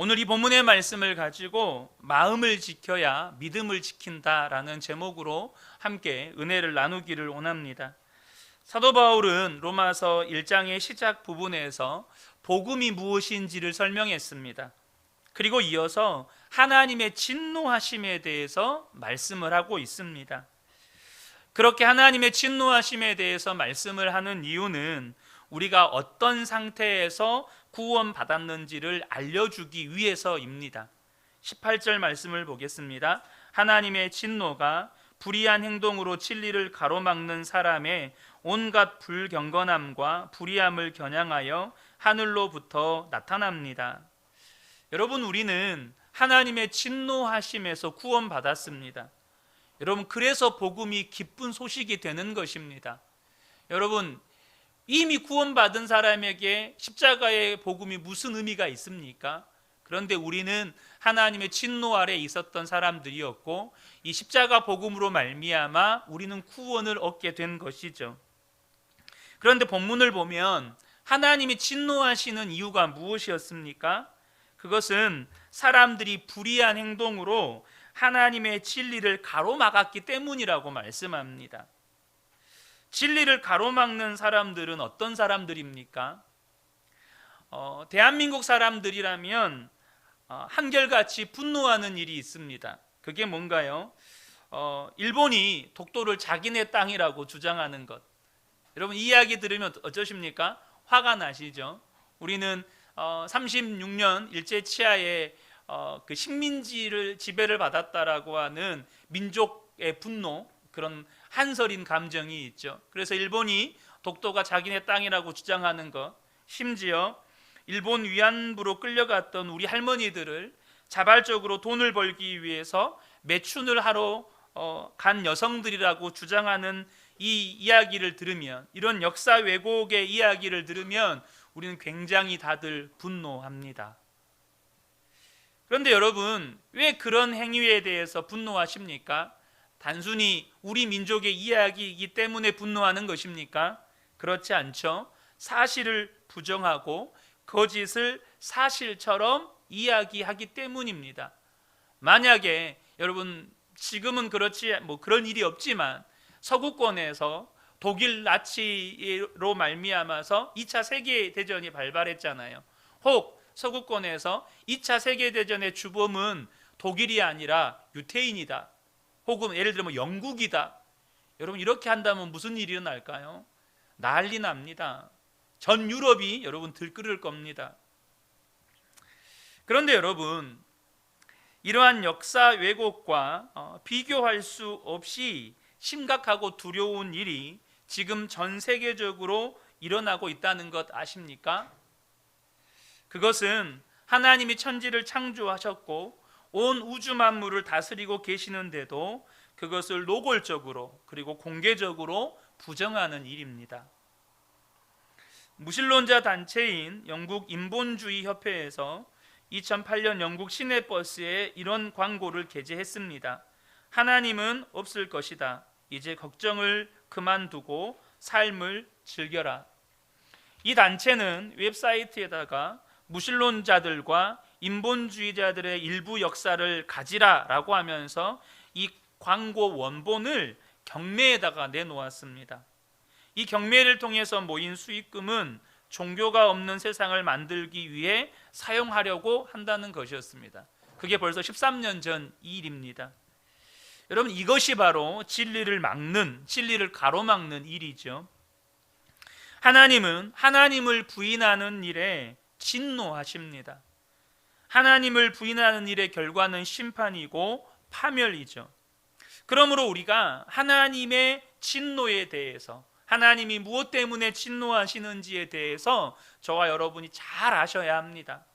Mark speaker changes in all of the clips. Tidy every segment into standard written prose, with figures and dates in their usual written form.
Speaker 1: 오늘 이 본문의 말씀을 가지고 마음을 지켜야 믿음을 지킨다라는 제목으로 함께 은혜를 나누기를 원합니다. 사도 바울은 로마서 1장의 시작 부분에서 복음이 무엇인지를 설명했습니다. 그리고 이어서 하나님의 진노하심에 대해서 말씀을 하고 있습니다. 그렇게 하나님의 진노하심에 대해서 말씀을 하는 이유는 우리가 어떤 상태에서 구원받았는지를 알려주기 위해서입니다. 18절 말씀을 보겠습니다. 하나님의 진노가 불의한 행동으로 진리를 가로막는 사람의 온갖 불경건함과 불의함을 겨냥하여 하늘로부터 나타납니다. 여러분, 우리는 하나님의 진노하심에서 구원받았습니다. 여러분, 그래서 복음이 기쁜 소식이 되는 것입니다. 여러분, 이미 구원받은 사람에게 십자가의 복음이 무슨 의미가 있습니까? 그런데 우리는 하나님의 진노 아래 있었던 사람들이었고 이 십자가 복음으로 말미암아 우리는 구원을 얻게 된 것이죠. 그런데 본문을 보면 하나님이 진노하시는 이유가 무엇이었습니까? 그것은 사람들이 불의한 행동으로 하나님의 진리를 가로막았기 때문이라고 말씀합니다. 진리를 가로막는 사람들은 어떤 사람들입니까? 대한민국 사람들이라면 한결같이 분노하는 일이 있습니다. 그게 뭔가요? 일본이 독도를 자기네 땅이라고 주장하는 것. 여러분, 이 이야기 들으면 어떠십니까? 화가 나시죠? 우리는 36년 일제 치하에 그 식민지를 지배를 받았다라고 하는 민족의 분노, 그런 한설인 감정이 있죠. 그래서 일본이 독도가 자기네 땅이라고 주장하는 것, 심지어 일본 위안부로 끌려갔던 우리 할머니들을 자발적으로 돈을 벌기 위해서 매춘을 하러 간 여성들이라고 주장하는 이 이야기를 들으면, 이런 역사 왜곡의 이야기를 들으면 우리는 굉장히 다들 분노합니다. 그런데 여러분, 왜 그런 행위에 대해서 분노하십니까? 단순히 우리 민족의 이야기이기 때문에 분노하는 것입니까? 그렇지 않죠. 사실을 부정하고 거짓을 사실처럼 이야기하기 때문입니다. 만약에 여러분, 지금은 그런 일이 없지만 서구권에서 독일 나치로 말미암아서 2차 세계대전이 발발했잖아요. 혹 서구권에서 2차 세계대전의 주범은 독일이 아니라 유태인이다, 혹은 예를 들면 영국이다. 여러분, 이렇게 한다면 무슨 일이 일어날까요? 난리 납니다. 전 유럽이 여러분 들끓을 겁니다. 그런데 여러분, 이러한 역사 왜곡과 비교할 수 없이 심각하고 두려운 일이 지금 전 세계적으로 일어나고 있다는 것 아십니까? 그것은 하나님이 천지를 창조하셨고 온 우주 만물을 다스리고 계시는데도 그것을 노골적으로 그리고 공개적으로 부정하는 일입니다. 무신론자 단체인 영국 인본주의 협회에서 2008년 영국 시내버스에 이런 광고를 게재했습니다. 하나님은 없을 것이다. 이제 걱정을 그만두고 삶을 즐겨라. 이 단체는 웹사이트에다가 무신론자들과 인본주의자들의 일부 역사를 가지라라고 하면서 이 광고 원본을 경매에다가 내놓았습니다. 이 경매를 통해서 모인 수익금은 종교가 없는 세상을 만들기 위해 사용하려고 한다는 것이었습니다. 그게 벌써 13년 전 일입니다. 여러분, 이것이 바로 진리를 막는, 진리를 가로막는 일이죠. 하나님은 하나님을 부인하는 일에 진노하십니다. 하나님을 부인하는 일의 결과는 심판이고 파멸이죠. 그러므로 우리가 하나님의 진노에 대해서, 하나님이 무엇 때문에 진노하시는지에 대해서 저와 여러분이 잘 아셔야 합니다.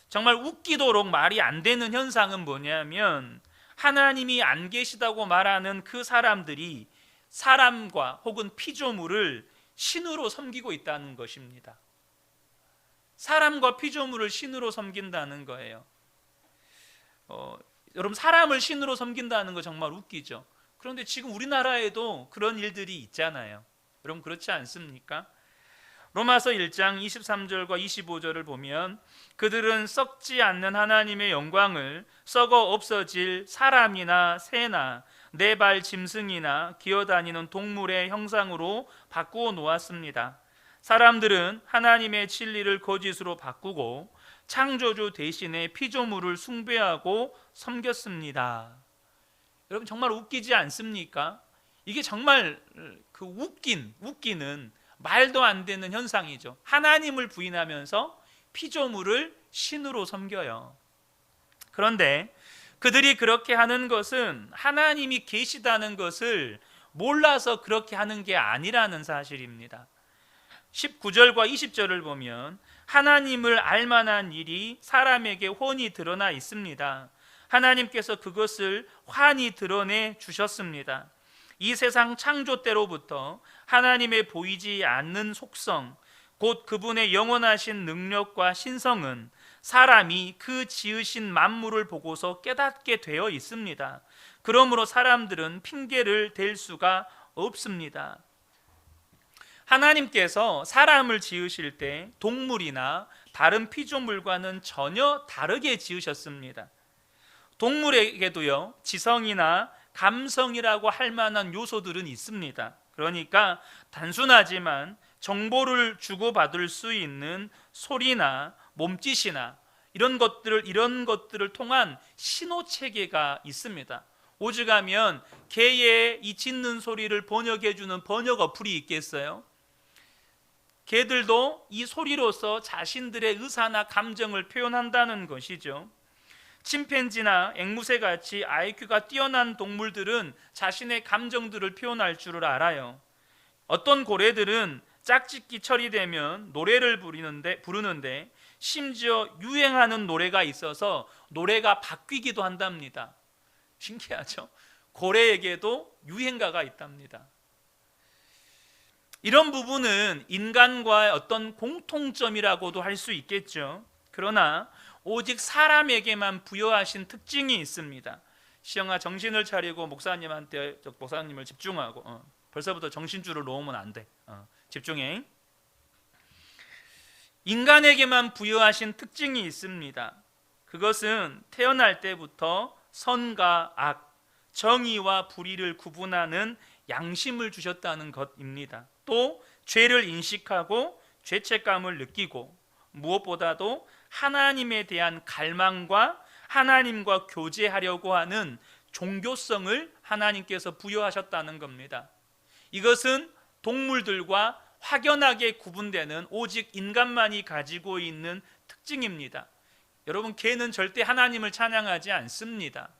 Speaker 1: 정말 웃기도록 말이 안 되는 현상은 뭐냐면, 하나님이 안 계시다고 말하는 그 사람들이 사람과 혹은 피조물을 신으로 섬기고 있다는 것입니다. 사람과 피조물을 신으로 섬긴다는 거예요. 여러분, 사람을 신으로 섬긴다는 거 정말 웃기죠. 그런데 지금 우리나라에도 그런 일들이 있잖아요. 여러분, 그렇지 않습니까? 로마서 1장 23절과 25절을 보면 그들은 썩지 않는 하나님의 영광을 썩어 없어질 사람이나 새나 네 발 짐승이나 기어다니는 동물의 형상으로 바꾸어 놓았습니다. 사람들은 하나님의 진리를 거짓으로 바꾸고 창조주 대신에 피조물을 숭배하고 섬겼습니다. 여러분 정말 웃기지 않습니까? 이게 정말 그 웃기는 말도 안 되는 현상이죠. 하나님을 부인하면서 피조물을 신으로 섬겨요. 그런데 그들이 그렇게 하는 것은 하나님이 계시다는 것을 몰라서 그렇게 하는 게 아니라는 사실입니다. 19절과 20절을 보면 하나님을 알만한 일이 사람에게 훤히 드러나 있습니다. 하나님께서 그것을 환히 드러내 주셨습니다. 이 세상 창조 때로부터 하나님의 보이지 않는 속성, 곧 그분의 영원하신 능력과 신성은 사람이 그 지으신 만물을 보고서 깨닫게 되어 있습니다. 그러므로 사람들은 핑계를 댈 수가 없습니다. 하나님께서 사람을 지으실 때 동물이나 다른 피조물과는 전혀 다르게 지으셨습니다. 동물에게도요, 지성이나 감성이라고 할 만한 요소들은 있습니다. 그러니까 단순하지만 정보를 주고받을 수 있는 소리나 몸짓이나 이런 것들을 통한 신호 체계가 있습니다. 오죽하면 개의 이 짖는 소리를 번역해 주는 번역 어플이 있겠어요? 개들도 이 소리로서 자신들의 의사나 감정을 표현한다는 것이죠. 침팬지나 앵무새 같이 IQ가 뛰어난 동물들은 자신의 감정들을 표현할 줄 알아요. 어떤 고래들은 짝짓기 처리되면 노래를 부르는데 심지어 유행하는 노래가 있어서 노래가 바뀌기도 한답니다. 신기하죠? 고래에게도 유행가가 있답니다. 이런 부분은 인간과의 어떤 공통점이라고도 할 수 있겠죠. 그러나 오직 사람에게만 부여하신 특징이 있습니다. 시영아, 정신을 차리고 목사님을 집중하고 벌써부터 정신줄을 놓으면 안 돼. 집중해. 인간에게만 부여하신 특징이 있습니다. 그것은 태어날 때부터 선과 악, 정의와 불의를 구분하는 양심을 주셨다는 것입니다. 또 죄를 인식하고 죄책감을 느끼고 무엇보다도 하나님에 대한 갈망과 하나님과 교제하려고 하는 종교성을 하나님께서 부여하셨다는 겁니다. 이것은 동물들과 확연하게 구분되는 오직 인간만이 가지고 있는 특징입니다. 여러분, 개는 절대 하나님을 찬양하지 않습니다.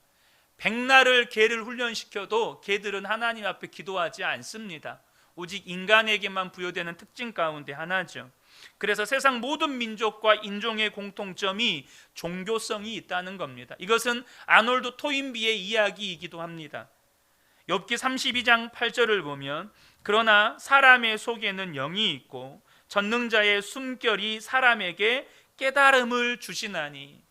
Speaker 1: 백날을 개를 훈련시켜도 개들은 하나님 앞에 기도하지 않습니다. 오직 인간에게만 부여되는 특징 가운데 하나죠. 그래서 세상 모든 민족과 인종의 공통점이 종교성이 있다는 겁니다. 이것은 아놀드 토인비의 이야기이기도 합니다. 욥기 32장 8절을 보면 그러나 사람의 속에는 영이 있고 전능자의 숨결이 사람에게 깨달음을 주시나니,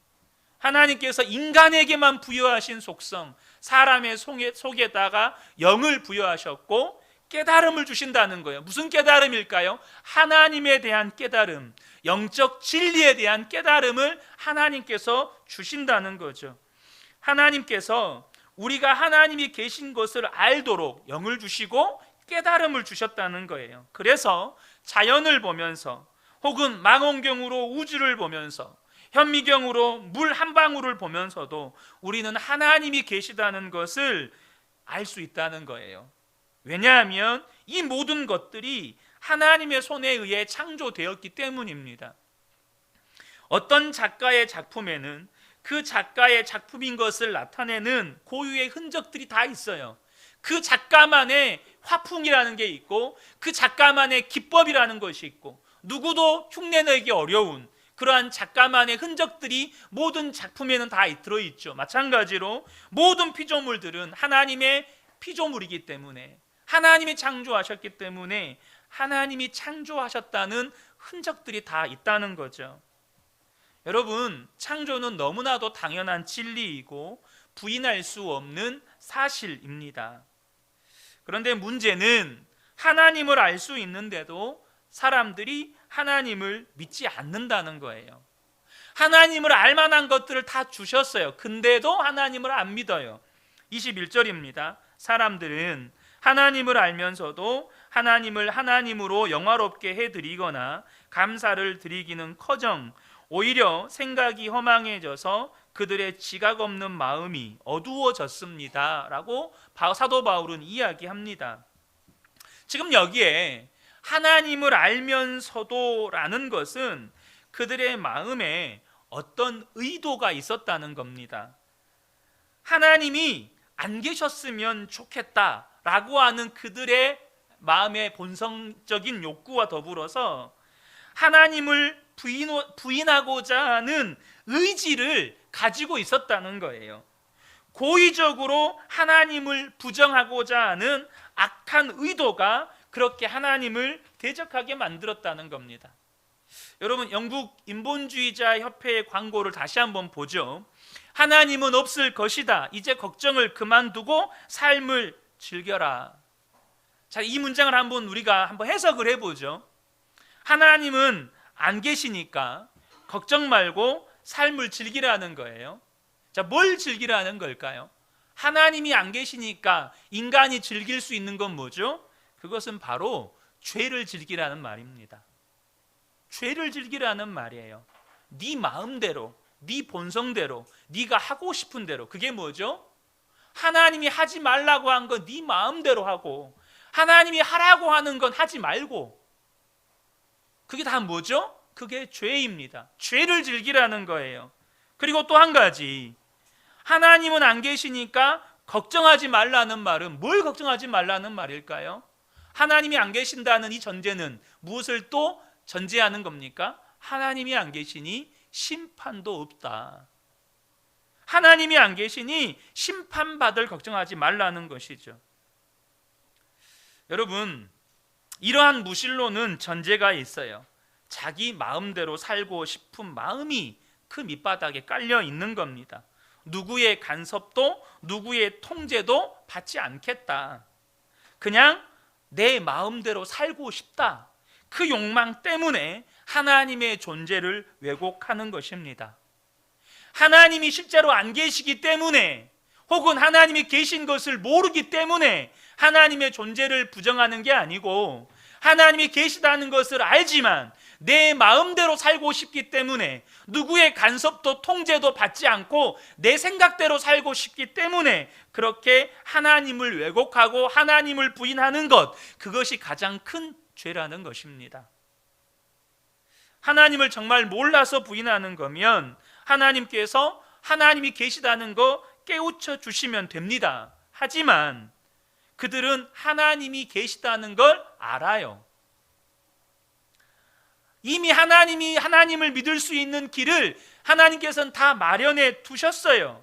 Speaker 1: 하나님께서 인간에게만 부여하신 속성, 사람의 속에다가 영을 부여하셨고 깨달음을 주신다는 거예요. 무슨 깨달음일까요? 하나님에 대한 깨달음, 영적 진리에 대한 깨달음을 하나님께서 주신다는 거죠. 하나님께서 우리가 하나님이 계신 것을 알도록 영을 주시고 깨달음을 주셨다는 거예요. 그래서 자연을 보면서 혹은 망원경으로 우주를 보면서 현미경으로 물 한 방울을 보면서도 우리는 하나님이 계시다는 것을 알 수 있다는 거예요. 왜냐하면 이 모든 것들이 하나님의 손에 의해 창조되었기 때문입니다. 어떤 작가의 작품에는 그 작가의 작품인 것을 나타내는 고유의 흔적들이 다 있어요. 그 작가만의 화풍이라는 게 있고 그 작가만의 기법이라는 것이 있고 누구도 흉내내기 어려운 그러한 작가만의 흔적들이 모든 작품에는 다 들어있죠. 마찬가지로 모든 피조물들은 하나님의 피조물이기 때문에, 하나님이 창조하셨기 때문에 하나님이 창조하셨다는 흔적들이 다 있다는 거죠. 여러분, 창조는 너무나도 당연한 진리이고 부인할 수 없는 사실입니다. 그런데 문제는 하나님을 알 수 있는데도 사람들이 하나님을 믿지 않는다는 거예요. 하나님을 알만한 것들을 다 주셨어요. 근데도 하나님을 안 믿어요. 21절입니다. 사람들은 하나님을 알면서도 하나님을 하나님으로 영화롭게 해드리거나 감사를 드리기는 커녕 오히려 생각이 허망해져서 그들의 지각 없는 마음이 어두워졌습니다 라고 사도 바울은 이야기합니다. 지금 여기에 하나님을 알면서도 라는 것은 그들의 마음에 어떤 의도가 있었다는 겁니다. 하나님이 안 계셨으면 좋겠다라고 하는 그들의 마음의 본성적인 욕구와 더불어서 하나님을 부인하고자 하는 의지를 가지고 있었다는 거예요. 고의적으로 하나님을 부정하고자 하는 악한 의도가 그렇게 하나님을 대적하게 만들었다는 겁니다. 여러분, 영국 인본주의자 협회의 광고를 다시 한번 보죠. 하나님은 없을 것이다. 이제 걱정을 그만두고 삶을 즐겨라. 자, 이 문장을 우리가 한번 해석을 해보죠. 하나님은 안 계시니까 걱정 말고 삶을 즐기라는 거예요. 자, 뭘 즐기라는 걸까요? 하나님이 안 계시니까 인간이 즐길 수 있는 건 뭐죠? 그것은 바로 죄를 즐기라는 말입니다. 죄를 즐기라는 말이에요. 네 마음대로, 네 본성대로, 네가 하고 싶은 대로. 그게 뭐죠? 하나님이 하지 말라고 한 건 네 마음대로 하고, 하나님이 하라고 하는 건 하지 말고. 그게 다 뭐죠? 그게 죄입니다. 죄를 즐기라는 거예요. 그리고 또 한 가지, 하나님은 안 계시니까 걱정하지 말라는 말은 뭘 걱정하지 말라는 말일까요? 하나님이 안 계신다는 이 전제는 무엇을 또 전제하는 겁니까? 하나님이 안 계시니 심판도 없다. 하나님이 안 계시니 심판받을 걱정하지 말라는 것이죠. 여러분, 이러한 무신론은 전제가 있어요. 자기 마음대로 살고 싶은 마음이 그 밑바닥에 깔려 있는 겁니다. 누구의 간섭도 누구의 통제도 받지 않겠다. 그냥 내 마음대로 살고 싶다. 그 욕망 때문에 하나님의 존재를 왜곡하는 것입니다. 하나님이 실제로 안 계시기 때문에, 혹은 하나님이 계신 것을 모르기 때문에 하나님의 존재를 부정하는 게 아니고, 하나님이 계시다는 것을 알지만 내 마음대로 살고 싶기 때문에, 누구의 간섭도 통제도 받지 않고 내 생각대로 살고 싶기 때문에 그렇게 하나님을 왜곡하고 하나님을 부인하는 것, 그것이 가장 큰 죄라는 것입니다. 하나님을 정말 몰라서 부인하는 거면 하나님께서 하나님이 계시다는 거 깨우쳐 주시면 됩니다. 하지만 그들은 하나님이 계시다는 걸 알아요. 이미 하나님을 믿을 수 있는 길을 하나님께서는 다 마련해 두셨어요.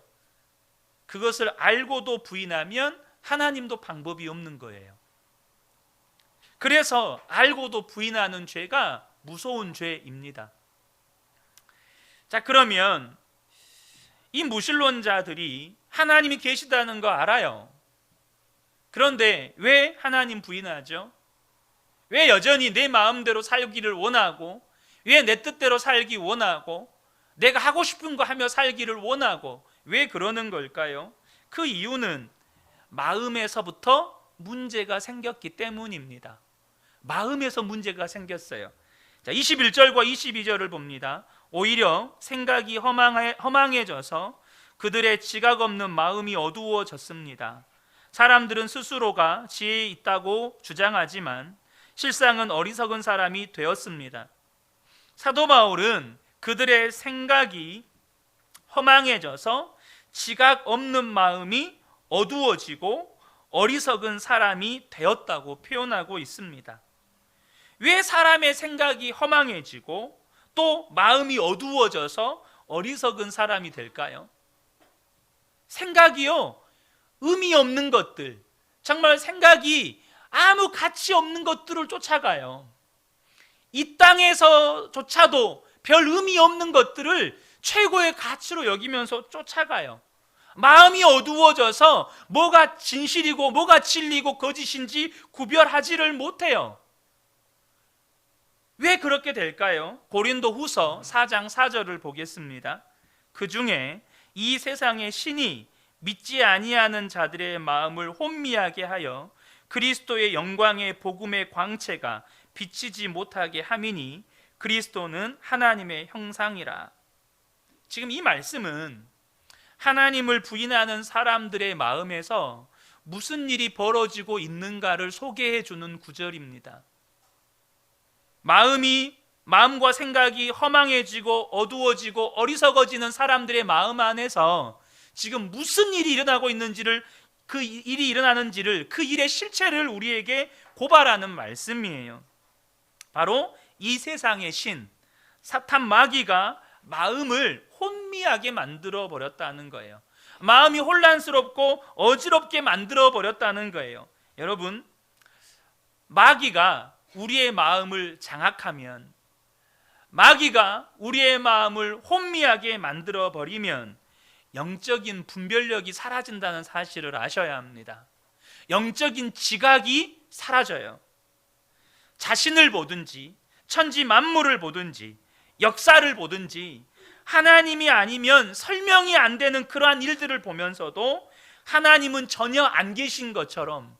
Speaker 1: 그것을 알고도 부인하면 하나님도 방법이 없는 거예요. 그래서 알고도 부인하는 죄가 무서운 죄입니다. 자, 그러면 이 무신론자들이 하나님이 계시다는 거 알아요. 그런데 왜 하나님 부인하죠? 왜 여전히 내 마음대로 살기를 원하고, 왜 내 뜻대로 살기 원하고, 내가 하고 싶은 거 하며 살기를 원하고, 왜 그러는 걸까요? 그 이유는 마음에서부터 문제가 생겼기 때문입니다. 마음에서 문제가 생겼어요. 자, 21절과 22절을 봅니다. 오히려 생각이 허망해져서 그들의 지각 없는 마음이 어두워졌습니다. 사람들은 스스로가 지혜 있다고 주장하지만 실상은 어리석은 사람이 되었습니다. 사도 바울은 그들의 생각이 허망해져서 지각 없는 마음이 어두워지고 어리석은 사람이 되었다고 표현하고 있습니다. 왜 사람의 생각이 허망해지고 또 마음이 어두워져서 어리석은 사람이 될까요? 생각이요, 의미 없는 것들, 정말 생각이 아무 가치 없는 것들을 쫓아가요. 이 땅에서조차도 별 의미 없는 것들을 최고의 가치로 여기면서 쫓아가요. 마음이 어두워져서 뭐가 진실이고 뭐가 진리고 거짓인지 구별하지를 못해요. 왜 그렇게 될까요? 고린도후서 4장 4절을 보겠습니다. 그 중에 이 세상의 신이 믿지 아니하는 자들의 마음을 혼미하게 하여 그리스도의 영광의 복음의 광채가 비치지 못하게 함이니 그리스도는 하나님의 형상이라. 지금 이 말씀은 하나님을 부인하는 사람들의 마음에서 무슨 일이 벌어지고 있는가를 소개해 주는 구절입니다. 마음과 생각이 허망해지고 어두워지고 어리석어지는 사람들의 마음 안에서 지금 무슨 일이 일어나고 있는지를, 그 일이 일어나는지를, 그 일의 실체를 우리에게 고발하는 말씀이에요. 바로 이 세상의 신 사탄 마귀가 마음을 혼미하게 만들어 버렸다는 거예요. 마음이 혼란스럽고 어지럽게 만들어 버렸다는 거예요. 여러분, 마귀가 우리의 마음을 장악하면, 마귀가 우리의 마음을 혼미하게 만들어 버리면 영적인 분별력이 사라진다는 사실을 아셔야 합니다. 영적인 지각이 사라져요. 자신을 보든지 천지 만물을 보든지 역사를 보든지 하나님이 아니면 설명이 안 되는 그러한 일들을 보면서도 하나님은 전혀 안 계신 것처럼,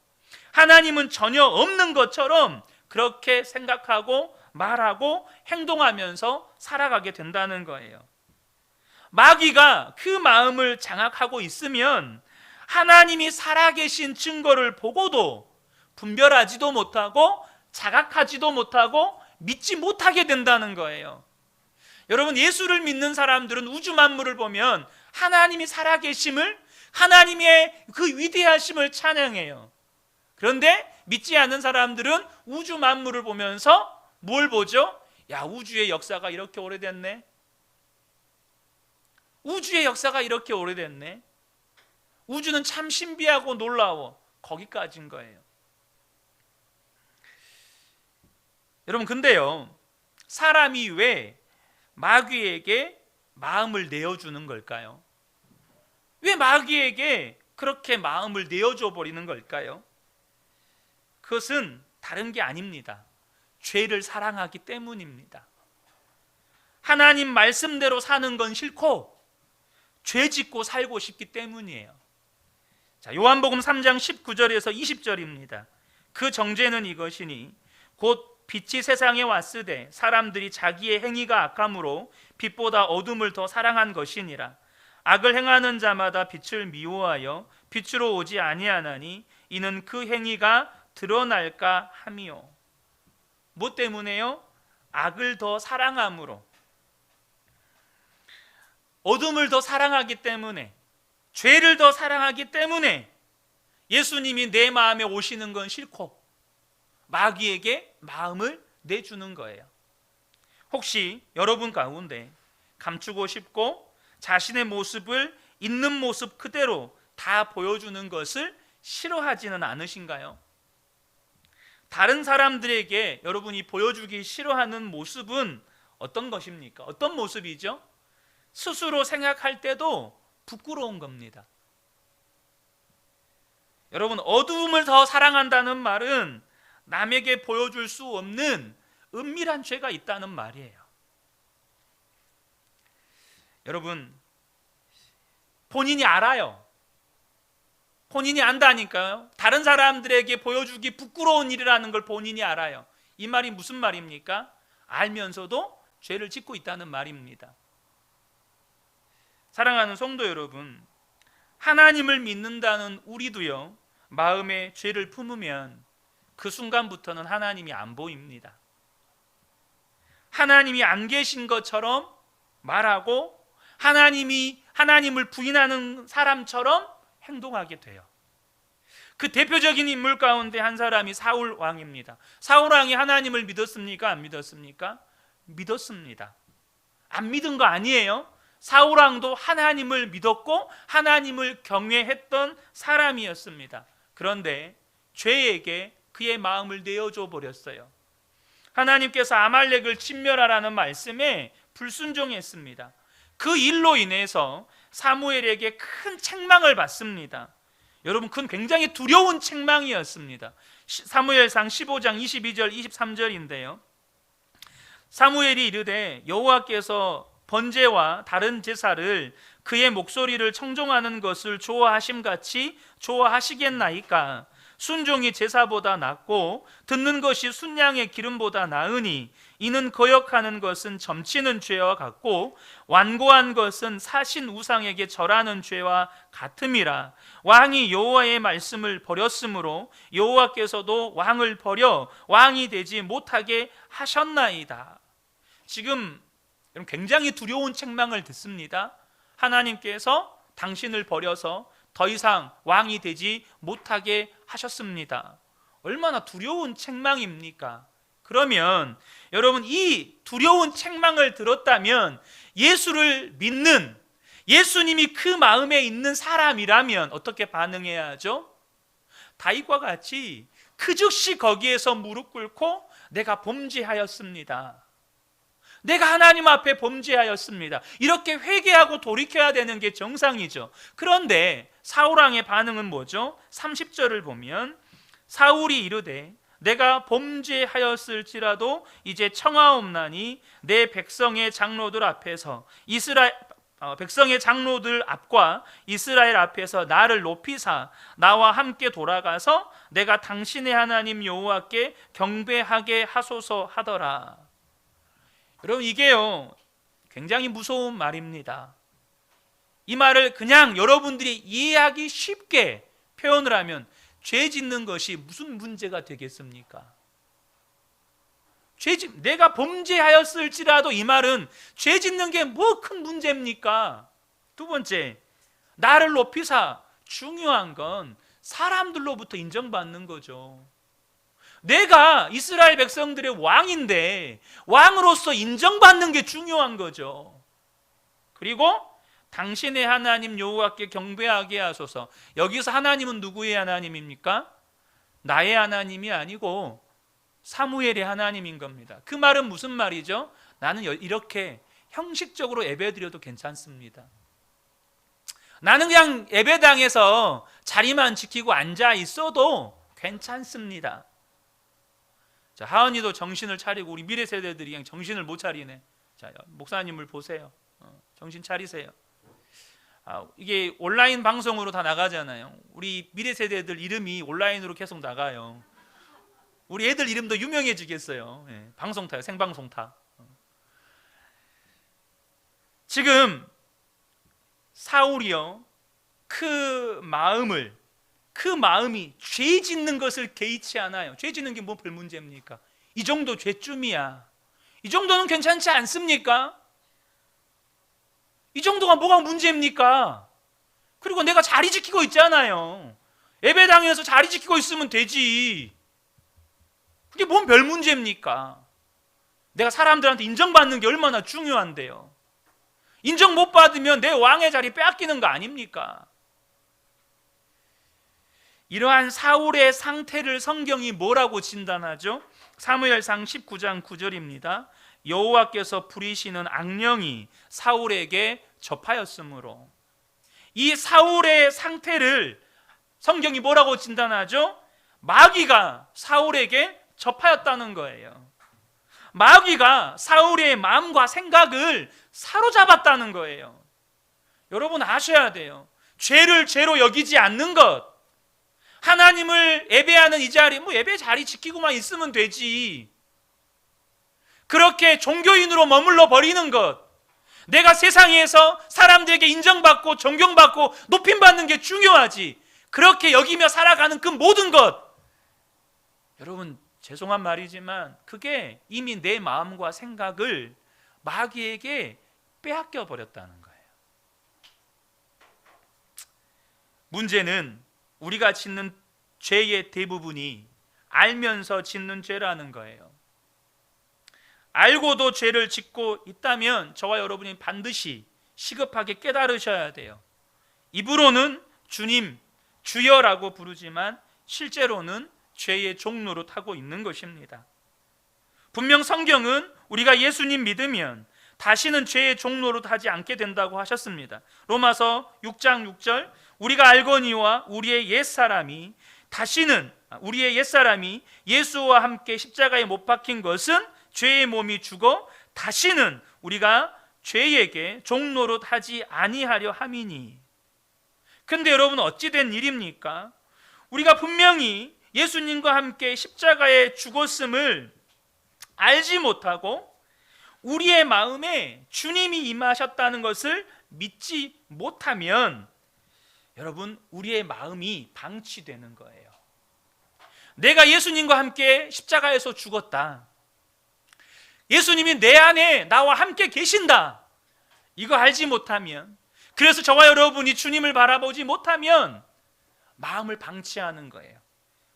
Speaker 1: 하나님은 전혀 없는 것처럼 그렇게 생각하고 말하고 행동하면서 살아가게 된다는 거예요. 마귀가 그 마음을 장악하고 있으면 하나님이 살아계신 증거를 보고도 분별하지도 못하고 자각하지도 못하고 믿지 못하게 된다는 거예요. 여러분, 예수를 믿는 사람들은 우주 만물을 보면 하나님이 살아계심을, 하나님의 그 위대하심을 찬양해요. 그런데 믿지 않는 사람들은 우주 만물을 보면서 뭘 보죠? 야, 우주의 역사가 이렇게 오래됐네. 우주의 역사가 이렇게 오래됐네. 우주는 참 신비하고 놀라워. 거기까지인 거예요. 여러분, 근데요, 사람이 왜 마귀에게 마음을 내어주는 걸까요? 왜 마귀에게 그렇게 마음을 내어줘 버리는 걸까요? 그것은 다른 게 아닙니다. 죄를 사랑하기 때문입니다. 하나님 말씀대로 사는 건 싫고 죄 짓고 살고 싶기 때문이에요. 자, 요한복음 3장 19절에서 20절입니다. 그 정죄는 이것이니 곧 빛이 세상에 왔으되 사람들이 자기의 행위가 악함으로 빛보다 어둠을 더 사랑한 것이니라. 악을 행하는 자마다 빛을 미워하여 빛으로 오지 아니하나니 이는 그 행위가 드러날까 함이요. 뭐 때문에요? 악을 더 사랑함으로, 어둠을 더 사랑하기 때문에, 죄를 더 사랑하기 때문에 예수님이 내 마음에 오시는 건 싫고 마귀에게 마음을 내주는 거예요. 혹시 여러분 가운데 감추고 싶고 자신의 모습을 있는 모습 그대로 다 보여주는 것을 싫어하지는 않으신가요? 다른 사람들에게 여러분이 보여주기 싫어하는 모습은 어떤 것입니까? 어떤 모습이죠? 스스로 생각할 때도 부끄러운 겁니다. 여러분, 어두움을 더 사랑한다는 말은 남에게 보여줄 수 없는 은밀한 죄가 있다는 말이에요. 여러분, 본인이 알아요. 본인이 안다니까요. 다른 사람들에게 보여주기 부끄러운 일이라는 걸 본인이 알아요. 이 말이 무슨 말입니까? 알면서도 죄를 짓고 있다는 말입니다. 사랑하는 성도 여러분, 하나님을 믿는다는 우리도요, 마음에 죄를 품으면 그 순간부터는 하나님이 안 보입니다. 하나님이 안 계신 것처럼 말하고 하나님을 부인하는 사람처럼 행동하게 돼요. 그 대표적인 인물 가운데 한 사람이 사울 왕입니다. 사울 왕이 하나님을 믿었습니까? 안 믿었습니까? 믿었습니다. 안 믿은 거 아니에요. 사울 왕도 하나님을 믿었고 하나님을 경외했던 사람이었습니다. 그런데 죄에게 그의 마음을 내어줘 버렸어요. 하나님께서 아말렉을 진멸하라는 말씀에 불순종했습니다. 그 일로 인해서 사무엘에게 큰 책망을 받습니다. 여러분, 그건 굉장히 두려운 책망이었습니다. 사무엘상 15장 22절 23절인데요. 사무엘이 이르되 여호와께서 번제와 다른 제사를 그의 목소리를 청종하는 것을 좋아하심같이 좋아하시겠나이까? 순종이 제사보다 낫고 듣는 것이 순양의 기름보다 나으니 이는 거역하는 것은 점치는 죄와 같고 완고한 것은 사신 우상에게 절하는 죄와 같음이라. 왕이 여호와의 말씀을 버렸으므로 여호와께서도 왕을 버려 왕이 되지 못하게 하셨나이다. 지금 굉장히 두려운 책망을 듣습니다. 하나님께서 당신을 버려서 더 이상 왕이 되지 못하게 하셨습니다. 얼마나 두려운 책망입니까? 그러면 여러분, 이 두려운 책망을 들었다면 예수를 믿는, 예수님이 그 마음에 있는 사람이라면 어떻게 반응해야 하죠? 다윗과 같이 그 즉시 거기에서 무릎 꿇고 내가 범죄하였습니다, 내가 하나님 앞에 범죄하였습니다, 이렇게 회개하고 돌이켜야 되는 게 정상이죠. 그런데 사울왕의 반응은 뭐죠? 30절을 보면 사울이 이르되 내가 범죄하였을지라도 이제 청하옵나니 내 백성의 장로들 앞에서 백성의 장로들 앞과 이스라엘 앞에서 나를 높이사 나와 함께 돌아가서 내가 당신의 하나님 여호와께 경배하게 하소서 하더라. 여러분, 이게요 굉장히 무서운 말입니다. 이 말을 그냥 여러분들이 이해하기 쉽게 표현을 하면 죄 짓는 것이 무슨 문제가 되겠습니까? 내가 범죄하였을지라도, 이 말은 죄 짓는 게 뭐 큰 문제입니까? 두 번째, 나를 높이사, 중요한 건 사람들로부터 인정받는 거죠. 내가 이스라엘 백성들의 왕인데 왕으로서 인정받는 게 중요한 거죠. 그리고 당신의 하나님 여호와께 경배하게 하소서. 여기서 하나님은 누구의 하나님입니까? 나의 하나님이 아니고 사무엘의 하나님인 겁니다. 그 말은 무슨 말이죠? 나는 이렇게 형식적으로 예배드려도 괜찮습니다. 나는 그냥 예배당에서 자리만 지키고 앉아 있어도 괜찮습니다. 자, 하은이도 정신을 차리고 우리 미래 세대들이 그냥 정신을 못 차리네. 자, 목사님을 보세요. 정신 차리세요. 이게 온라인 방송으로 다 나가잖아요. 우리 미래 세대들 이름이 온라인으로 계속 나가요. 우리 애들 이름도 유명해지겠어요. 방송 타요. 생방송 타. 지금 사울이요, 그 마음이 죄 짓는 것을 개의치 않아요. 죄 짓는 게 뭐 별 문제입니까? 이 정도 죄쯤이야. 이 정도는 괜찮지 않습니까? 이 정도가 뭐가 문제입니까? 그리고 내가 자리 지키고 있잖아요. 예배당에서 자리 지키고 있으면 되지. 그게 뭔 별 문제입니까? 내가 사람들한테 인정받는 게 얼마나 중요한데요. 인정 못 받으면 내 왕의 자리 빼앗기는 거 아닙니까? 이러한 사울의 상태를 성경이 뭐라고 진단하죠? 사무엘상 19장 9절입니다. 여호와께서 부리시는 악령이 사울에게 접하였으므로. 이 사울의 상태를 성경이 뭐라고 진단하죠? 마귀가 사울에게 접하였다는 거예요. 마귀가 사울의 마음과 생각을 사로잡았다는 거예요. 여러분 아셔야 돼요. 죄를 죄로 여기지 않는 것, 하나님을 예배하는 이 자리, 예배 자리 지키고만 있으면 되지. 그렇게 종교인으로 머물러 버리는 것, 내가 세상에서 사람들에게 인정받고 존경받고 높임받는 게 중요하지, 그렇게 여기며 살아가는 그 모든 것, 여러분 죄송한 말이지만 그게 이미 내 마음과 생각을 마귀에게 빼앗겨 버렸다는 거예요. 문제는 우리가 짓는 죄의 대부분이 알면서 짓는 죄라는 거예요. 알고도 죄를 짓고 있다면 저와 여러분이 반드시 시급하게 깨달으셔야 돼요. 입으로는 주님, 주여라고 부르지만 실제로는 죄의 종로로 타고 있는 것입니다. 분명 성경은 우리가 예수님 믿으면 다시는 죄의 종로로 타지 않게 된다고 하셨습니다. 로마서 6장 6절, 우리가 알거니와 우리의 옛사람이 예수와 함께 십자가에 못 박힌 것은 죄의 몸이 죽어 다시는 우리가 죄에게 종노릇하지 아니하려 함이니. 근데 여러분, 어찌된 일입니까? 우리가 분명히 예수님과 함께 십자가에 죽었음을 알지 못하고 우리의 마음에 주님이 임하셨다는 것을 믿지 못하면 여러분, 우리의 마음이 방치되는 거예요. 내가 예수님과 함께 십자가에서 죽었다, 예수님이 내 안에 나와 함께 계신다, 이거 알지 못하면, 그래서 저와 여러분이 주님을 바라보지 못하면 마음을 방치하는 거예요.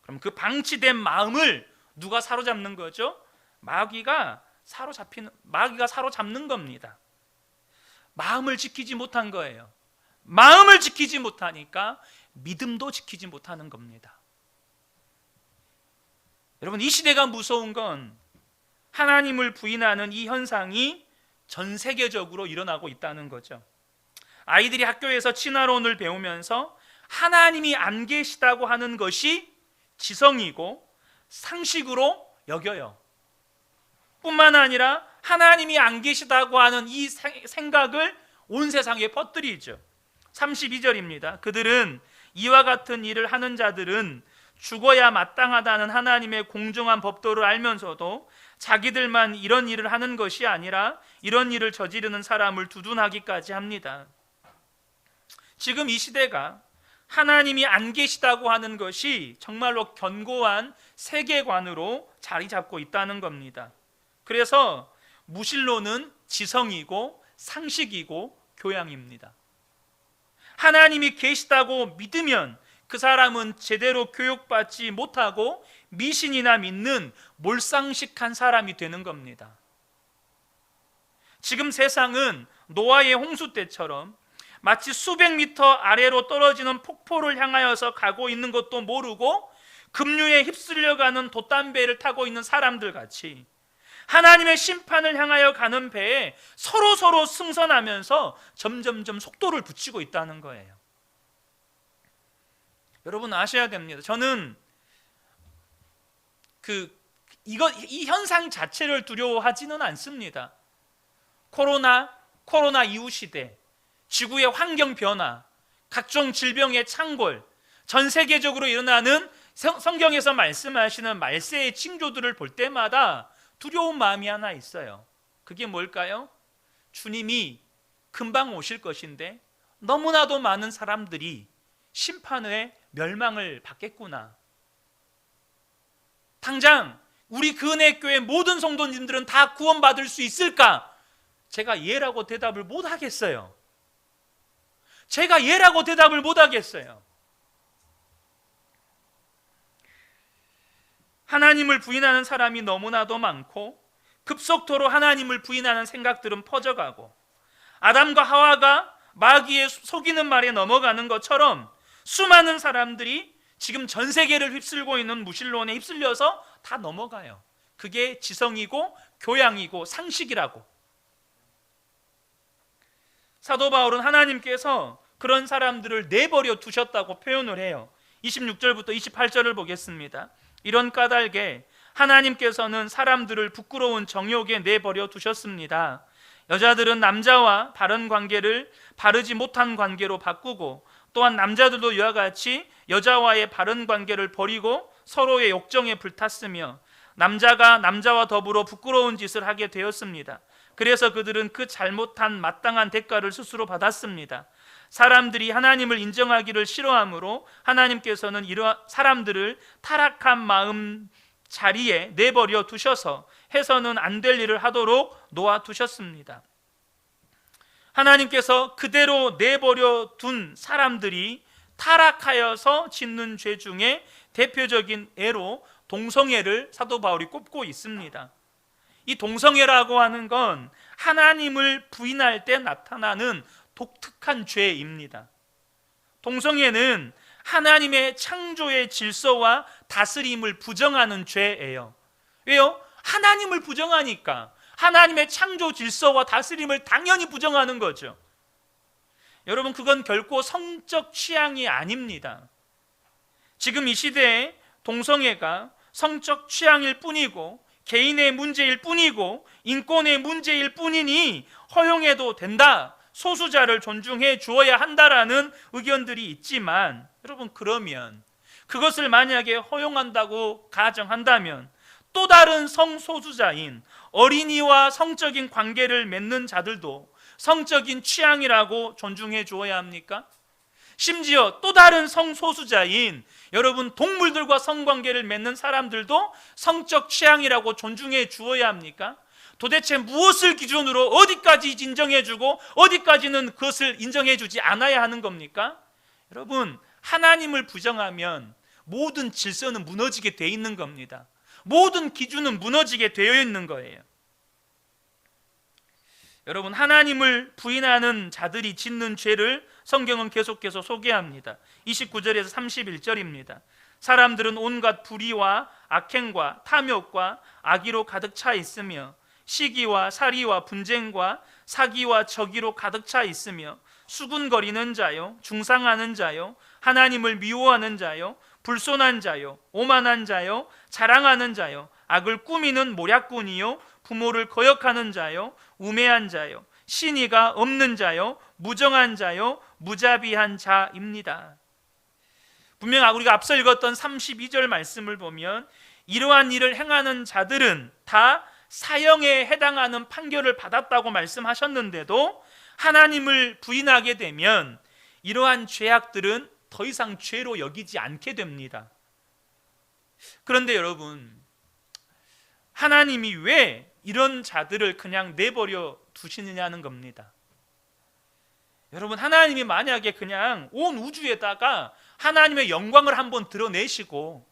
Speaker 1: 그럼 그 방치된 마음을 누가 사로잡는 거죠? 마귀가 사로잡는 겁니다. 마음을 지키지 못한 거예요. 마음을 지키지 못하니까 믿음도 지키지 못하는 겁니다. 여러분, 이 시대가 무서운 건 하나님을 부인하는 이 현상이 전 세계적으로 일어나고 있다는 거죠. 아이들이 학교에서 친화론을 배우면서 하나님이 안 계시다고 하는 것이 지성이고 상식으로 여겨요. 뿐만 아니라 하나님이 안 계시다고 하는 이 생각을 온 세상에 퍼뜨리죠. 32절입니다. 그들은 이와 같은 일을 하는 자들은 죽어야 마땅하다는 하나님의 공정한 법도를 알면서도 자기들만 이런 일을 하는 것이 아니라 이런 일을 저지르는 사람을 두둔하기까지 합니다. 지금 이 시대가 하나님이 안 계시다고 하는 것이 정말로 견고한 세계관으로 자리 잡고 있다는 겁니다. 그래서 무신론은 지성이고 상식이고 교양입니다. 하나님이 계시다고 믿으면 그 사람은 제대로 교육받지 못하고 미신이나 믿는 몰상식한 사람이 되는 겁니다. 지금 세상은 노아의 홍수 때처럼 마치 수백 미터 아래로 떨어지는 폭포를 향하여서 가고 있는 것도 모르고 급류에 휩쓸려가는 돛담배를 타고 있는 사람들 같이 하나님의 심판을 향하여 가는 배에 서로 승선하면서 점점점 속도를 붙이고 있다는 거예요. 여러분, 아셔야 됩니다. 저는 이 현상 자체를 두려워하지는 않습니다. 코로나 이후 시대, 지구의 환경 변화, 각종 질병의 창궐, 전 세계적으로 일어나는 성경에서 말씀하시는 말세의 징조들을 볼 때마다 두려운 마음이 하나 있어요. 그게 뭘까요? 주님이 금방 오실 것인데 너무나도 많은 사람들이 심판의 멸망을 받겠구나. 당장 우리 근혜교회 모든 성도님들은 다 구원받을 수 있을까? 제가 예라고 대답을 못 하겠어요. 하나님을 부인하는 사람이 너무나도 많고 급속도로 하나님을 부인하는 생각들은 퍼져가고 아담과 하와가 마귀의 속이는 말에 넘어가는 것처럼 수많은 사람들이 지금 전 세계를 휩쓸고 있는 무신론에 휩쓸려서 다 넘어가요. 그게 지성이고 교양이고 상식이라고. 사도 바울은 하나님께서 그런 사람들을 내버려 두셨다고 표현을 해요. 26절부터 28절을 보겠습니다. 이런 까닭에 하나님께서는 사람들을 부끄러운 정욕에 내버려 두셨습니다. 여자들은 남자와 바른 관계를 바르지 못한 관계로 바꾸고 또한 남자들도 이와 같이 여자와의 바른 관계를 버리고 서로의 욕정에 불탔으며 남자가 남자와 더불어 부끄러운 짓을 하게 되었습니다. 그래서 그들은 그 잘못한 마땅한 대가를 스스로 받았습니다. 사람들이 하나님을 인정하기를 싫어하므로 하나님께서는 이러한 사람들을 타락한 마음 자리에 내버려 두셔서 해서는 안 될 일을 하도록 놓아두셨습니다. 하나님께서 그대로 내버려 둔 사람들이 타락하여서 짓는 죄 중에 대표적인 예로 동성애를 사도 바울이 꼽고 있습니다. 이 동성애라고 하는 건 하나님을 부인할 때 나타나는 독특한 죄입니다. 동성애는 하나님의 창조의 질서와 다스림을 부정하는 죄예요. 왜요? 하나님을 부정하니까 하나님의 창조 질서와 다스림을 당연히 부정하는 거죠. 여러분, 그건 결코 성적 취향이 아닙니다. 지금 이 시대에 동성애가 성적 취향일 뿐이고 개인의 문제일 뿐이고 인권의 문제일 뿐이니 허용해도 된다, 소수자를 존중해 주어야 한다라는 의견들이 있지만, 여러분, 그러면 그것을 만약에 허용한다고 가정한다면 또 다른 성소수자인 어린이와 성적인 관계를 맺는 자들도 성적인 취향이라고 존중해 주어야 합니까? 심지어 또 다른 성소수자인 여러분 동물들과 성관계를 맺는 사람들도 성적 취향이라고 존중해 주어야 합니까? 도대체 무엇을 기준으로 어디까지 인정해 주고 어디까지는 그것을 인정해 주지 않아야 하는 겁니까? 여러분, 하나님을 부정하면 모든 질서는 무너지게 돼 있는 겁니다. 모든 기준은 무너지게 되어 있는 거예요. 여러분, 하나님을 부인하는 자들이 짓는 죄를 성경은 계속해서 소개합니다. 29절에서 31절입니다. 사람들은 온갖 불의와 악행과 탐욕과 악의로 가득 차 있으며 시기와 살이와 분쟁과 사기와 저기로 가득 차 있으며 수군거리는 자요, 중상하는 자요, 하나님을 미워하는 자요, 불손한 자요, 오만한 자요, 자랑하는 자요, 악을 꾸미는 모략꾼이요, 부모를 거역하는 자요, 우매한 자요, 신의가 없는 자요, 무정한 자요, 무자비한 자입니다. 분명 우리가 앞서 읽었던 32절 말씀을 보면 이러한 일을 행하는 자들은 다 사형에 해당하는 판결을 받았다고 말씀하셨는데도 하나님을 부인하게 되면 이러한 죄악들은 더 이상 죄로 여기지 않게 됩니다. 그런데 여러분, 하나님이 왜 이런 자들을 그냥 내버려 두시느냐는 겁니다. 여러분, 하나님이 만약에 그냥 온 우주에다가 하나님의 영광을 한번 드러내시고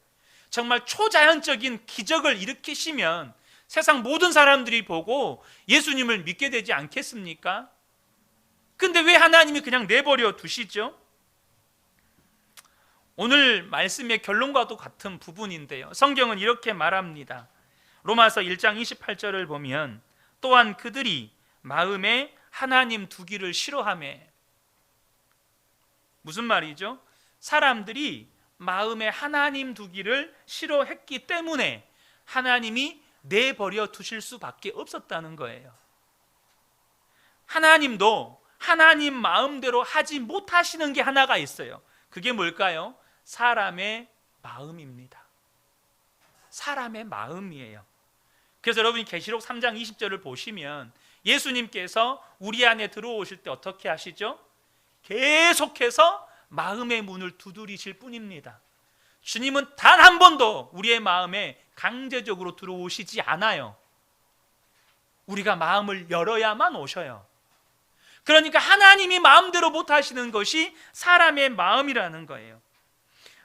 Speaker 1: 정말 초자연적인 기적을 일으키시면 세상 모든 사람들이 보고 예수님을 믿게 되지 않겠습니까? 근데 왜 하나님이 그냥 내버려 두시죠? 오늘 말씀의 결론과도 같은 부분인데요, 성경은 이렇게 말합니다. 로마서 1장 28절을 보면 또한 그들이 마음에 하나님 두기를 싫어하매. 무슨 말이죠? 사람들이 마음에 하나님 두기를 싫어했기 때문에 하나님이 내버려 두실 수밖에 없었다는 거예요. 하나님도 하나님 마음대로 하지 못하시는 게 하나가 있어요. 그게 뭘까요? 사람의 마음입니다. 사람의 마음이에요. 그래서 여러분이 계시록 3장 20절을 보시면 예수님께서 우리 안에 들어오실 때 어떻게 하시죠? 계속해서 마음의 문을 두드리실 뿐입니다. 주님은 단 한 번도 우리의 마음에 강제적으로 들어오시지 않아요. 우리가 마음을 열어야만 오셔요. 그러니까 하나님이 마음대로 못하시는 것이 사람의 마음이라는 거예요.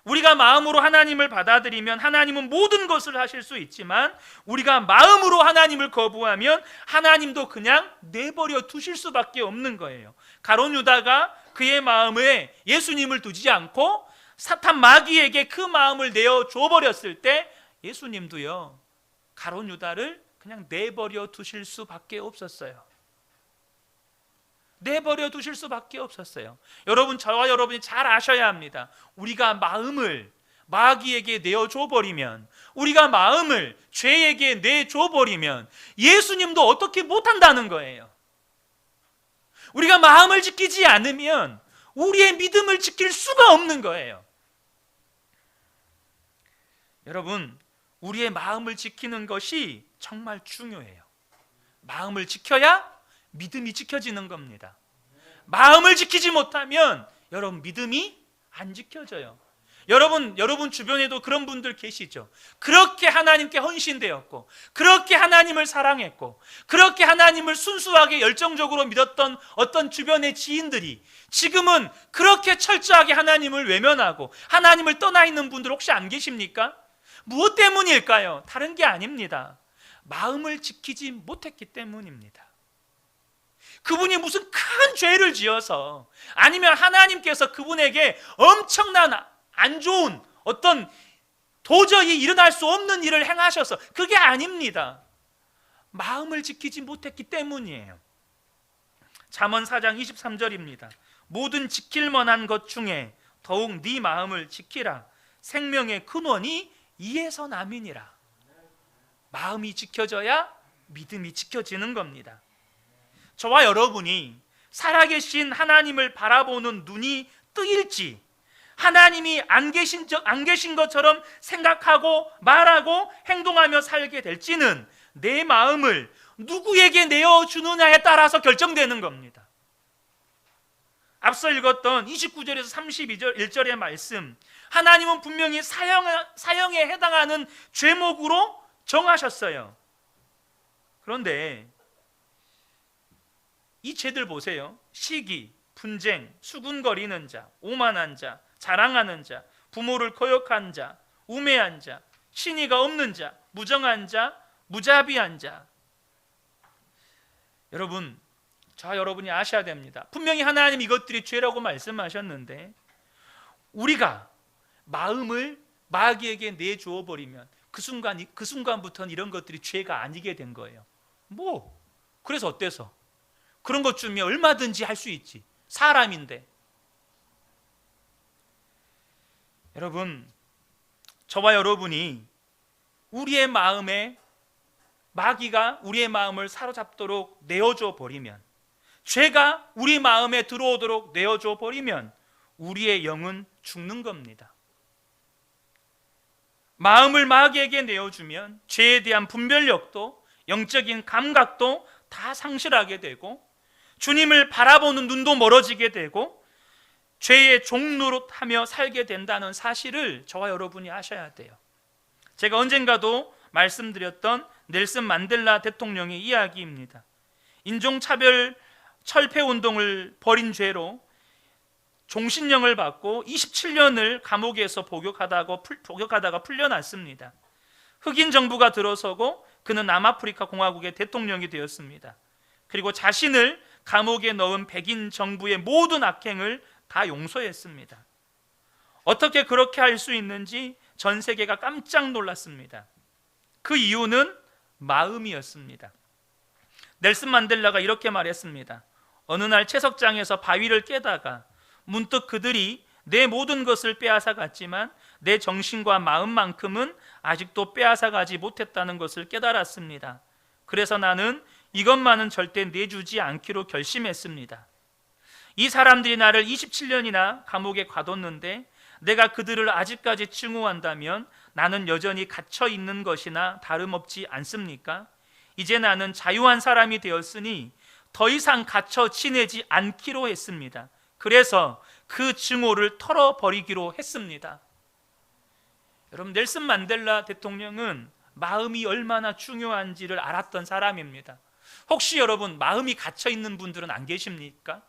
Speaker 1: 우리가 마음으로 하나님을 받아들이면 하나님은 모든 것을 하실 수 있지만 우리가 마음으로 하나님을 거부하면 하나님도 그냥 내버려 두실 수밖에 없는 거예요. 가룟 유다가 그의 마음에 예수님을 두지 않고 사탄 마귀에게 그 마음을 내어줘 버렸을 때 예수님도요, 가룟 유다를 그냥 내버려 두실 수밖에 없었어요. 내버려 두실 수밖에 없었어요. 여러분, 저와 여러분이 잘 아셔야 합니다. 우리가 마음을 마귀에게 내어줘 버리면, 우리가 마음을 죄에게 내줘 버리면 예수님도 어떻게 못한다는 거예요. 우리가 마음을 지키지 않으면 우리의 믿음을 지킬 수가 없는 거예요. 여러분, 우리의 마음을 지키는 것이 정말 중요해요. 마음을 지켜야 믿음이 지켜지는 겁니다. 마음을 지키지 못하면 여러분 믿음이 안 지켜져요. 여러분 주변에도 그런 분들 계시죠. 그렇게 하나님께 헌신되었고 그렇게 하나님을 사랑했고 그렇게 하나님을 순수하게 열정적으로 믿었던 어떤 주변의 지인들이 지금은 그렇게 철저하게 하나님을 외면하고 하나님을 떠나 있는 분들 혹시 안 계십니까? 무엇 때문일까요? 다른 게 아닙니다. 마음을 지키지 못했기 때문입니다. 그분이 무슨 큰 죄를 지어서 아니면 하나님께서 그분에게 엄청난 안 좋은 어떤 도저히 일어날 수 없는 일을 행하셔서 그게 아닙니다. 마음을 지키지 못했기 때문이에요. 잠언 4장 23절입니다. 모든 지킬 만한 것 중에 더욱 네 마음을 지키라. 생명의 근원이 이에서 남이니라. 마음이 지켜져야 믿음이 지켜지는 겁니다. 저와 여러분이 살아계신 하나님을 바라보는 눈이 뜨일지, 하나님이 안 계신 것처럼 생각하고 말하고 행동하며 살게 될지는 내 마음을 누구에게 내어주느냐에 따라서 결정되는 겁니다. 앞서 읽었던 29절에서 31절의 말씀, 하나님은 분명히 사형에 해당하는 죄목으로 정하셨어요. 그런데 이 죄들 보세요. 시기, 분쟁, 수군거리는 자, 오만한 자, 자랑하는 자, 부모를 거역한 자, 우매한 자, 신의가 없는 자, 무정한 자, 무자비한 자. 여러분, 저와 여러분이 아셔야 됩니다. 분명히 하나님 이것들이 죄라고 말씀하셨는데 우리가 마음을 마귀에게 내주어 버리면 그 순간부터는 이런 것들이 죄가 아니게 된 거예요. 그래서 어때서? 그런 것쯤이면 얼마든지 할 수 있지. 사람인데. 여러분, 저와 여러분이 우리의 마음에 마귀가 우리의 마음을 사로잡도록 내어줘 버리면, 죄가 우리 마음에 들어오도록 내어줘 버리면 우리의 영은 죽는 겁니다. 마음을 마귀에게 내어주면 죄에 대한 분별력도 영적인 감각도 다 상실하게 되고 주님을 바라보는 눈도 멀어지게 되고 죄의 종노릇하며 살게 된다는 사실을 저와 여러분이 아셔야 돼요. 제가 언젠가도 말씀드렸던 넬슨 만델라 대통령의 이야기입니다. 인종차별 철폐운동을 벌인 죄로 종신형을 받고 27년을 감옥에서 복역하다가 풀려났습니다. 흑인 정부가 들어서고 그는 남아프리카 공화국의 대통령이 되었습니다. 그리고 자신을 감옥에 넣은 백인 정부의 모든 악행을 다 용서했습니다. 어떻게 그렇게 할 수 있는지 전 세계가 깜짝 놀랐습니다. 그 이유는 마음이었습니다. 넬슨 만델라가 이렇게 말했습니다. 어느 날 채석장에서 바위를 깨다가 문득 그들이 내 모든 것을 빼앗아 갔지만 내 정신과 마음만큼은 아직도 빼앗아 가지 못했다는 것을 깨달았습니다. 그래서 나는 이것만은 절대 내주지 않기로 결심했습니다. 이 사람들이 나를 27년이나 감옥에 가뒀는데 내가 그들을 아직까지 증오한다면 나는 여전히 갇혀 있는 것이나 다름없지 않습니까? 이제 나는 자유한 사람이 되었으니 더 이상 갇혀 지내지 않기로 했습니다. 그래서 그 증오를 털어버리기로 했습니다. 여러분, 넬슨 만델라 대통령은 마음이 얼마나 중요한지를 알았던 사람입니다. 혹시 여러분 마음이 갇혀 있는 분들은 안 계십니까?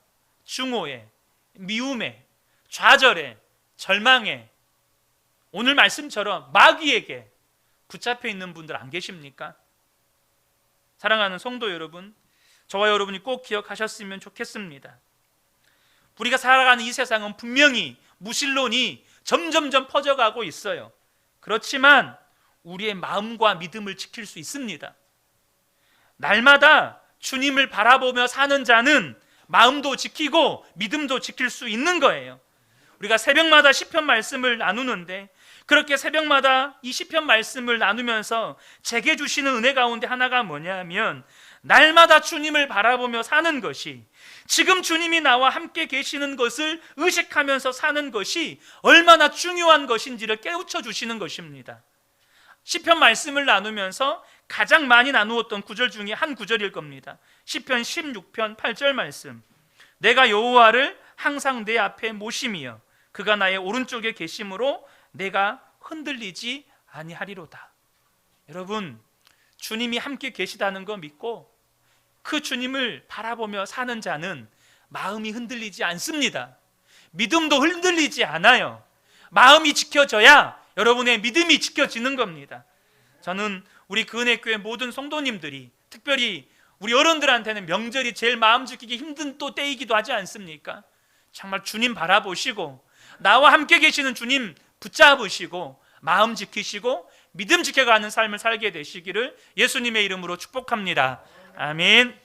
Speaker 1: 증오에, 미움에, 좌절에, 절망에, 오늘 말씀처럼 마귀에게 붙잡혀 있는 분들 안 계십니까? 사랑하는 성도 여러분, 저와 여러분이 꼭 기억하셨으면 좋겠습니다. 우리가 살아가는 이 세상은 분명히 무신론이 점점점 퍼져가고 있어요. 그렇지만 우리의 마음과 믿음을 지킬 수 있습니다. 날마다 주님을 바라보며 사는 자는 마음도 지키고 믿음도 지킬 수 있는 거예요. 우리가 새벽마다 시편 말씀을 나누는데 그렇게 새벽마다 이 시편 말씀을 나누면서 제게 주시는 은혜 가운데 하나가 뭐냐면 날마다 주님을 바라보며 사는 것이, 지금 주님이 나와 함께 계시는 것을 의식하면서 사는 것이 얼마나 중요한 것인지를 깨우쳐 주시는 것입니다. 시편 말씀을 나누면서 가장 많이 나누었던 구절 중에 한 구절일 겁니다. 시편 16편 8절 말씀. 내가 여호와를 항상 내 앞에 모심이여 그가 나의 오른쪽에 계심으로 내가 흔들리지 아니하리로다. 여러분, 주님이 함께 계시다는 거 믿고 그 주님을 바라보며 사는 자는 마음이 흔들리지 않습니다. 믿음도 흔들리지 않아요. 마음이 지켜져야 여러분의 믿음이 지켜지는 겁니다. 저는 우리 그은혜교회 모든 성도님들이, 특별히 우리 어른들한테는 명절이 제일 마음 지키기 힘든 또 때이기도 하지 않습니까? 정말 주님 바라보시고 나와 함께 계시는 주님 붙잡으시고 마음 지키시고 믿음 지켜가는 삶을 살게 되시기를 예수님의 이름으로 축복합니다. 아멘.